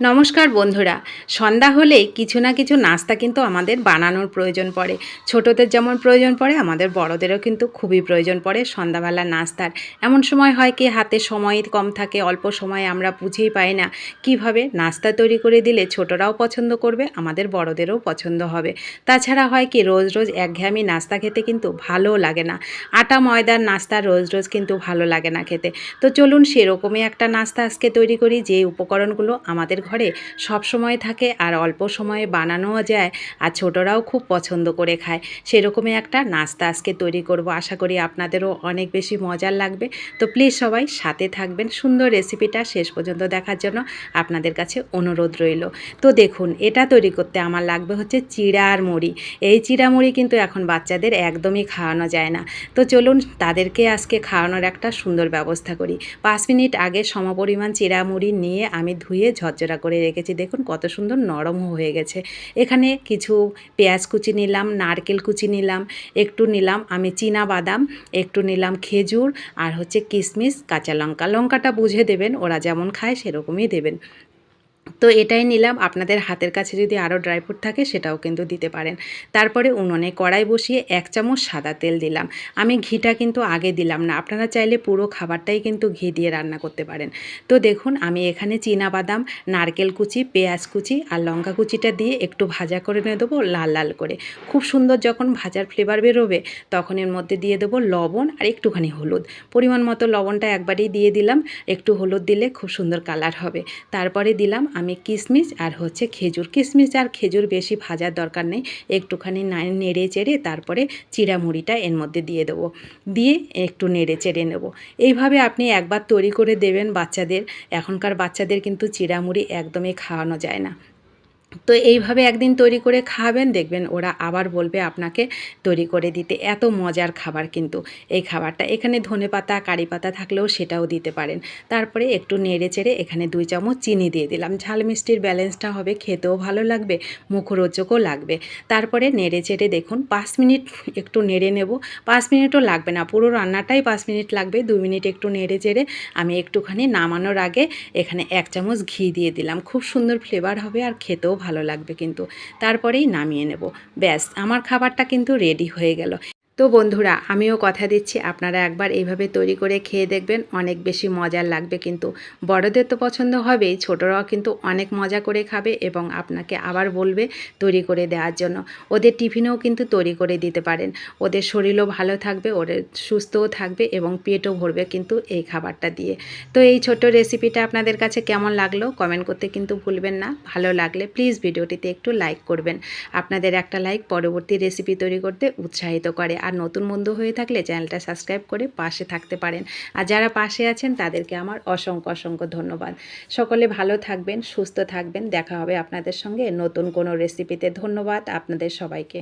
নমস্কার বন্ধুরা। সন্ধ্যা হলেই কিছু না কিছু নাস্তা কিন্তু আমাদের বানানোর প্রয়োজন পড়ে। ছোটদের যেমন প্রয়োজন পড়ে, আমাদের বড়দেরও কিন্তু খুবই প্রয়োজন পড়ে সন্ধ্যাবেলা নাস্তার। এমন সময় হয় কি হাতে সময় কম থাকে, অল্প সময়ে আমরা বুঝেই পাই না কিভাবে নাস্তা তৈরি করে দিলে ছোটরাও পছন্দ করবে, আমাদের বড়দেরও পছন্দ হবে। তাছাড়া হয় কি রোজ রোজ একঘেয়েমি নাস্তা খেতে কিন্তু ভালোও লাগে না। আটা ময়দার নাস্তা রোজ রোজ কিন্তু ভালো লাগে না খেতে। তো চলুন সেরকমই একটা নাস্তা আজকে তৈরি করি, যে উপকরণগুলো আমাদের ঘরে সব সময় থাকে আর অল্প সময়ে বানানোও যায়, আর ছোটরাও খুব পছন্দ করে খায়। সেরকমই একটা নাস্তা আজকে তৈরি করব। আশা করি আপনাদেরও অনেক বেশি মজার লাগবে। তো প্লিজ সবাই সাথে থাকবেন, সুন্দর রেসিপিটা শেষ পর্যন্ত দেখার জন্য আপনাদের কাছে অনুরোধ রইল। তো দেখুন, এটা তৈরি করতে আমার লাগবে হচ্ছে চিড়া আর মুড়ি। এই চিড়া মুড়ি কিন্তু এখন বাচ্চাদের একদমই খাওয়ানো যায় না। তো চলুন তাদেরকে আজকে খাওয়ানোর একটা সুন্দর ব্যবস্থা করি। 5 মিনিট আগে সমপরিমাণ চিড়া মুড়ি নিয়ে আমি ধুয়ে ঝরঝরা করে রেখেছি। দেখুন কত সুন্দর নরম হয়ে গেছে। এখানে কিছু পেঁয়াজ কুচি নিলাম, নারকেল কুচি নিলাম, একটু নিলাম আমি চীনা বাদাম, একটু নিলাম খেজুর, আর হচ্ছে কিশমিশ, কাঁচা লঙ্কা। লঙ্কাটা বুঝে দেবেন, ওরা যেমন খায় সেরকমই দেবেন। তো এটাই নিলাম। আপনাদের হাতের কাছে যদি আরও ড্রাই ফ্রুট থাকে সেটাও কিন্তু দিতে পারেন। তারপরে উনুনে কড়াই বসিয়ে 1 চামচ সাদা তেল দিলাম। আমি ঘিটা কিন্তু আগে দিলাম না, আপনারা চাইলে পুরো খাবারটাই কিন্তু ঘি দিয়ে রান্না করতে পারেন। তো দেখুন আমি এখানে চীনা বাদাম, নারকেল কুচি, পেঁয়াজ কুচি আর লঙ্কা কুচিটা দিয়ে একটু ভাজা করে নিয়ে দেবো লাল লাল করে। খুব সুন্দর যখন ভাজার ফ্লেভার বেরোবে তখন এর মধ্যে দিয়ে দেবো লবণ আর একটুখানি হলুদ। পরিমাণ মতো লবণটা একবারেই দিয়ে দিলাম, একটু হলুদ দিলে খুব সুন্দর কালার হবে। তারপরে দিলাম আমি কিশমিশ আর হচ্ছে খেজুর। কিশমিশ আর খেজুর বেশি ভাজার দরকার নেই, একটুখানি নেড়ে চেড়ে তারপরে চিড়া মুড়িটা এর মধ্যে দিয়ে দেবো, দিয়ে একটু নেড়ে চেড়ে নেব। এইভাবে আপনি একবার তৈরি করে দেবেন বাচ্চাদের। এখনকার বাচ্চাদের কিন্তু চিড়া মুড়ি একদমই খাওয়ানো যায় না। তো এইভাবে একদিন তৈরি করে খাবেন, দেখবেন ওরা আবার বলবে আপনাকে তৈরি করে দিতে। এত মজার খাবার কিন্তু এই খাবারটা। এখানে ধনেপাতা, কারি পাতা থাকলেও সেটাও দিতে পারেন। তারপরে একটু নেড়ে চেড়ে এখানে 2 চামচ চিনি দিয়ে দিলাম। ঝাল মিষ্টির ব্যালেন্সটা হবে, খেতেও ভালো লাগবে, মুখরোচকও লাগবে। তারপরে নেড়ে চেড়ে দেখুন 5 মিনিট একটু নেড়ে নেব। 5 মিনিটও লাগবে না, পুরো রান্নাটাই 5 মিনিট লাগবে। 2 মিনিট একটু নেড়ে চেড়ে আমি একটুখানি নামানোর আগে এখানে 1 চামচ ঘি দিয়ে দিলাম। খুব সুন্দর ফ্লেভার হবে আর খেতেও ভালো লাগবে কিন্তু। তারপরেই নামিয়ে নেব। ব্যাস, আমার খাবারটা কিন্তু রেডি হয়ে গেল। তো বন্ধুরা, আমিও কথা দিচ্ছি আপনারা একবার এইভাবে তৈরি করে খেয়ে দেখবেন, অনেক বেশি মজার লাগবে কিন্তু। বড়দের তো পছন্দ হবেই, ছোটরাও কিন্তু অনেক মজা করে খাবে এবং আপনাকে আবার বলবে তৈরি করে দেওয়ার জন্য। ওদের টিফিনেও কিন্তু তৈরি করে দিতে পারেন। ওদের শরীরও ভালো থাকবে, ওদের সুস্থও থাকবে এবং পেটও ভরবে কিন্তু এই খাবারটা দিয়ে। তো এই ছোট্ট রেসিপিটা আপনাদের কাছে কেমন লাগলো কমেন্ট করতে কিন্তু ভুলবেন না। ভালো লাগলে প্লিজ ভিডিওটিতে একটু লাইক করবেন। আপনাদের একটা লাইক পরবর্তী রেসিপি তৈরি করতে উৎসাহিত করে। আর নতুন বন্ধু হয়ে থাকলে চ্যানেলটা সাবস্ক্রাইব করে পাশে থাকতে পারেন। আর যারা পাশে আছেন তাদেরকে আমার অসংখ্য অসংখ্য ধন্যবাদ। সকলে ভালো থাকবেন, সুস্থ থাকবেন। দেখা হবে আপনাদের সঙ্গে নতুন কোনো রেসিপিতে। ধন্যবাদ আপনাদের সবাইকে।